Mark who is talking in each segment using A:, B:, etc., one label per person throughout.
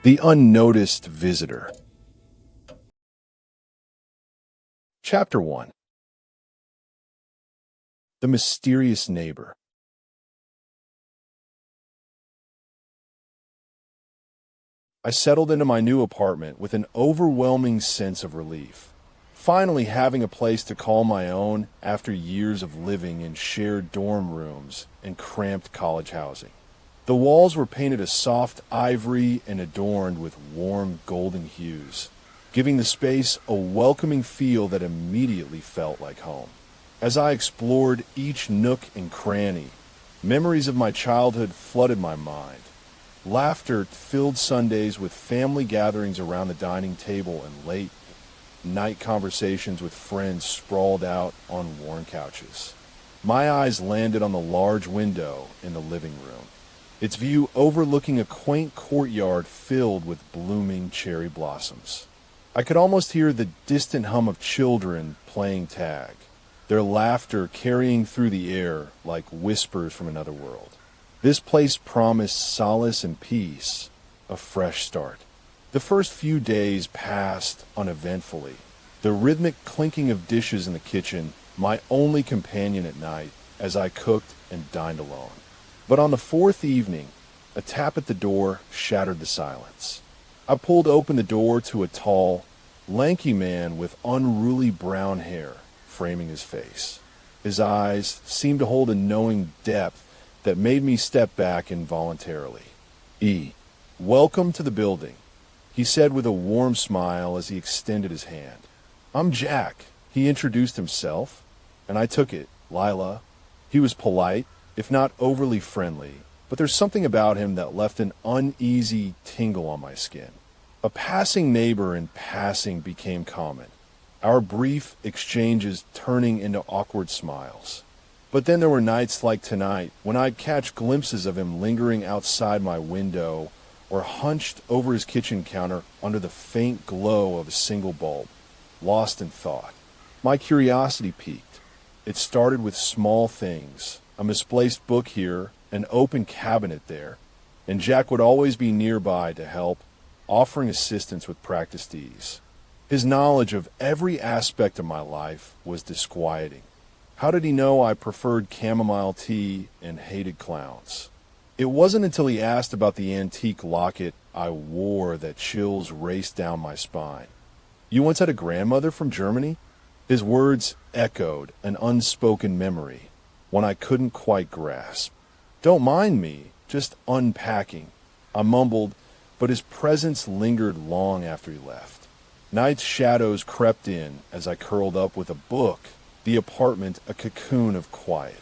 A: The Unnoticed Visitor. Chapter 1. The Mysterious Neighbor. I settled into my new apartment with an overwhelming sense of relief. Finally having a place to call my own after years of living in shared dorm rooms and cramped college housing. The walls were painted a soft ivory and adorned with warm golden hues, giving the space a welcoming feel that immediately felt like home. As I explored each nook and cranny, memories of my childhood flooded my mind. Laughter filled Sundays with family gatherings around the dining table and late night conversations with friends sprawled out on worn couches. My eyes landed on the large window in the living room, its view overlooking a quaint courtyard filled with blooming cherry blossoms. I could almost hear the distant hum of children playing tag, their laughter carrying through the air like whispers from another world. This place promised solace and peace, a fresh start. The first few days passed uneventfully, the rhythmic clinking of dishes in the kitchen my only companion at night as I cooked and dined alone. But on the fourth evening, a tap at the door shattered the silence. I pulled open the door to a tall, lanky man with unruly brown hair framing his face. His eyes seemed to hold a knowing depth that made me step back involuntarily. Welcome to the building," he said with a warm smile as he extended his hand. "I'm Jack," he introduced himself, and I took it, Lila. He was polite, if not overly friendly, but there's something about him that left an uneasy tingle on my skin. A passing neighbor in passing became common, our brief exchanges turning into awkward smiles. But then there were nights like tonight when I'd catch glimpses of him lingering outside my window or hunched over his kitchen counter under the faint glow of a single bulb, lost in thought. My curiosity piqued. It started with small things, a misplaced book here, an open cabinet there, and Jack would always be nearby to help, offering assistance with practiced ease. His knowledge of every aspect of my life was disquieting. How did he know I preferred chamomile tea and hated clowns? It wasn't until he asked about the antique locket I wore that chills raced down my spine. "You once had a grandmother from Germany?" His words echoed an unspoken memory, one I couldn't quite grasp. "Don't mind me, just unpacking," I mumbled, but his presence lingered long after he left. Night's shadows crept in as I curled up with a book, the apartment a cocoon of quiet.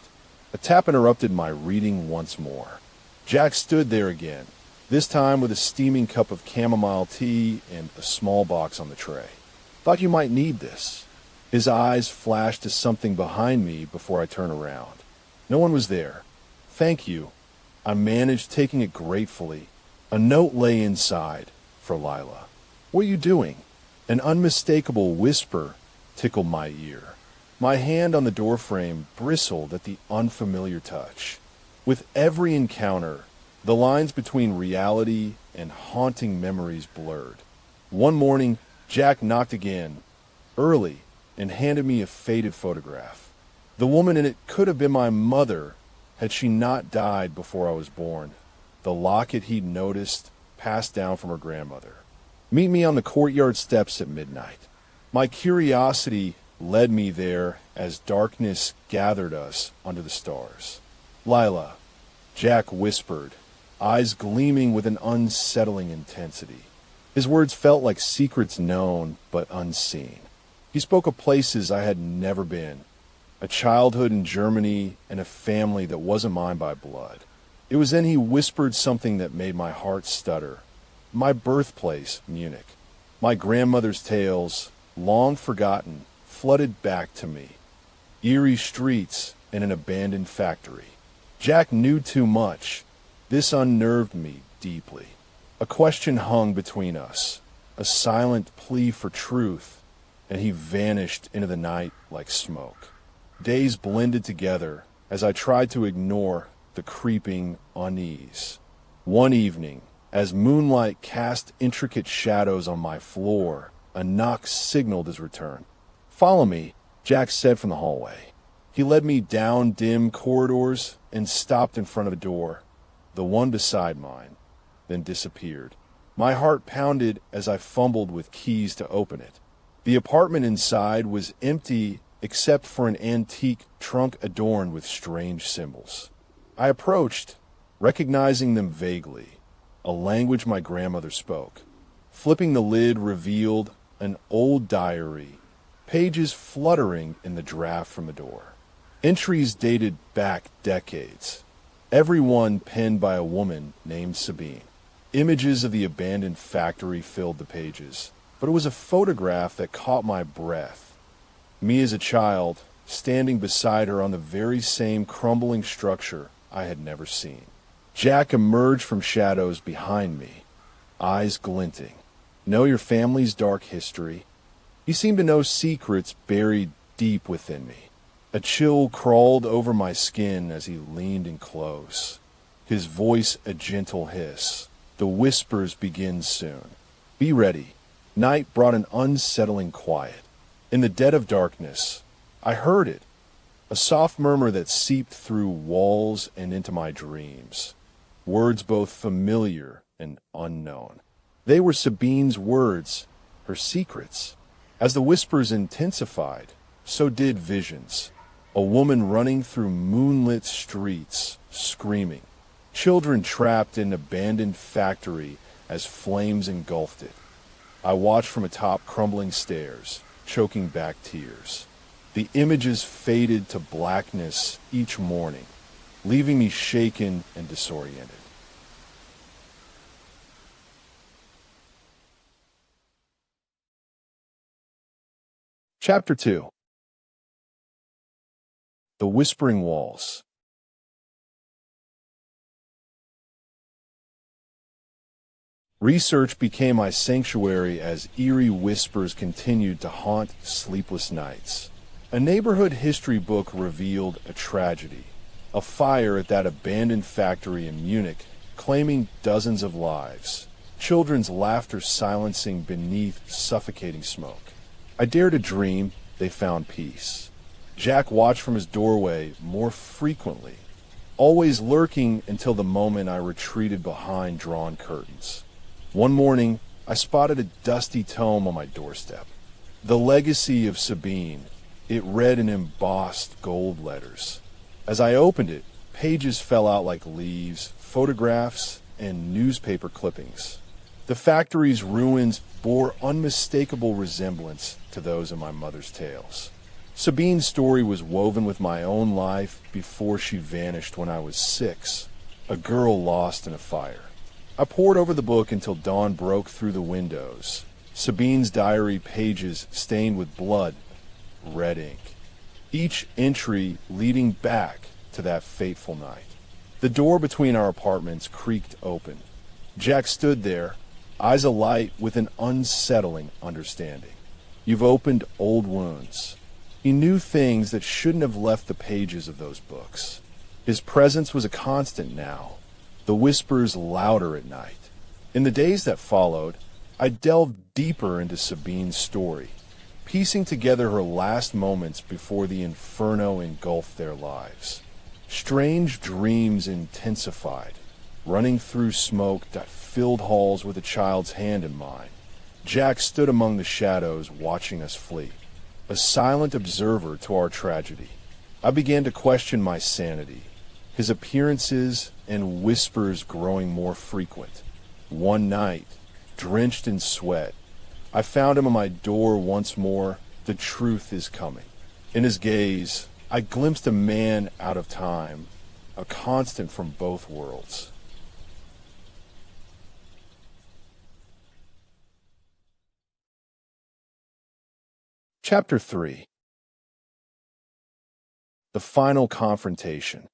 A: A tap interrupted my reading once more. Jack stood there again, this time with a steaming cup of chamomile tea and a small box on the tray. "Thought you might need this." His eyes flashed to something behind me before I turned around. No one was there. "Thank you." I managed, taking it gratefully. A note lay inside, for Lila. "What are you doing?" An unmistakable whisper tickled my ear. My hand on the doorframe bristled at the unfamiliar touch. With every encounter, the lines between reality and haunting memories blurred. One morning, Jack knocked again, early, and handed me a faded photograph. The woman in it could have been my mother had she not died before I was born. The locket he'd noticed passed down from her grandmother. "Meet me on the courtyard steps at midnight." My curiosity led me there as darkness gathered us under the stars. "Lila," Jack whispered, eyes gleaming with an unsettling intensity. His words felt like secrets known but unseen. He spoke of places I had never been, a childhood in Germany and a family that wasn't mine by blood. It was then he whispered something that made my heart stutter. My birthplace, Munich. My grandmother's tales, long forgotten, flooded back to me. Eerie streets and an abandoned factory. Jack knew too much. This unnerved me deeply. A question hung between us, a silent plea for truth, and he vanished into the night like smoke. Days blended together as I tried to ignore the creeping unease. One evening, As moonlight cast intricate shadows on my floor, a knock signaled his return. "Follow me," Jack said from the hallway. He led me down dim corridors and stopped in front of a door, the one beside mine, then disappeared. My heart pounded as I fumbled with keys to open it. The apartment inside was empty except for an antique trunk adorned with strange symbols. I approached, recognizing them vaguely, a language my grandmother spoke. Flipping the lid revealed an old diary, pages fluttering in the draft from the door. Entries dated back decades, every one penned by a woman named Sabine. Images of the abandoned factory filled the pages, but it was a photograph that caught my breath. Me as a child, standing beside her on the very same crumbling structure I had never seen. Jack emerged from shadows behind me, eyes glinting. "Know your family's dark history?" He seemed to know secrets buried deep within me. A chill crawled over my skin as he leaned in close, his voice a gentle hiss. "The whispers begin soon. Be ready." Night brought an unsettling quiet. In the dead of darkness, I heard it, a soft murmur that seeped through walls and into my dreams. Words both familiar and unknown. They were Sabine's words, her secrets. As the whispers intensified, so did visions. A woman running through moonlit streets, screaming. Children trapped in an abandoned factory as flames engulfed it. I watched from atop crumbling stairs, choking back tears. The images faded to blackness each morning, leaving me shaken and disoriented. Chapter 2. The Whispering Walls. Research became my sanctuary as eerie whispers continued to haunt sleepless nights. A neighborhood history book revealed a tragedy, a fire at that abandoned factory in Munich, claiming dozens of lives, children's laughter silencing beneath suffocating smoke. I dared to dream they found peace. Jack watched from his doorway more frequently, always lurking until the moment I retreated behind drawn curtains. One morning, I spotted a dusty tome on my doorstep. The Legacy of Sabine. It read in embossed gold letters. As I opened it, pages fell out like leaves, photographs, and newspaper clippings. The factory's ruins bore unmistakable resemblance to those in my mother's tales. Sabine's story was woven with my own life before she vanished when I was 6, a girl lost in a fire. I pored over the book until dawn broke through the windows. Sabine's diary pages stained with blood, red ink. Each entry leading back to that fateful night. The door between our apartments creaked open. Jack stood there, eyes alight with an unsettling understanding. "You've opened old wounds." He knew things that shouldn't have left the pages of those books. His presence was a constant now, the whispers louder at night. In the days that followed, I delved deeper into Sabine's story, piecing together her last moments before the inferno engulfed their lives. Strange dreams intensified, running through smoke that filled halls with a child's hand in mine. Jack stood among the shadows watching us flee, a silent observer to our tragedy. I began to question my sanity, his appearances and whispers growing more frequent. One night, drenched in sweat, I found him at my door once more. The truth is coming. In his gaze, I glimpsed a man out of time, a constant from both worlds. Chapter 3. The Final Confrontation.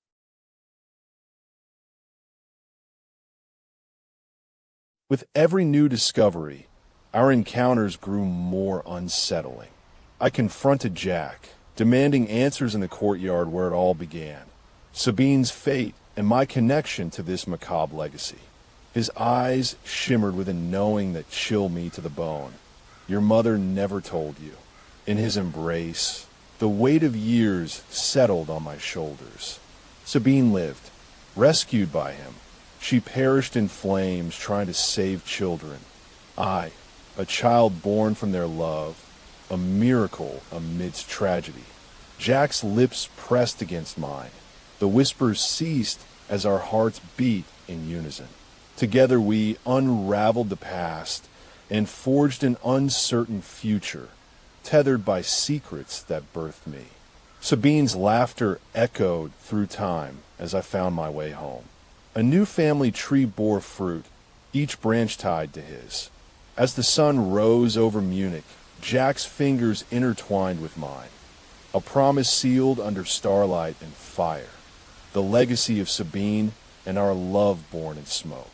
A: With every new discovery, our encounters grew more unsettling. I confronted Jack, demanding answers in the courtyard where it all began. Sabine's fate and my connection to this macabre legacy. His eyes shimmered with a knowing that chilled me to the bone. Your mother never told you. In his embrace, the weight of years settled on my shoulders. Sabine lived, rescued by him. She perished in flames trying to save children. I, a child born from their love, a miracle amidst tragedy. Jack's lips pressed against mine. The whispers ceased as our hearts beat in unison. Together we unraveled the past and forged an uncertain future, tethered by secrets that birthed me. Sabine's laughter echoed through time as I found my way home. A new family tree bore fruit, each branch tied to his. As the sun rose over Munich, Jack's fingers intertwined with mine, a promise sealed under starlight and fire, the legacy of Sabine and our love born in smoke.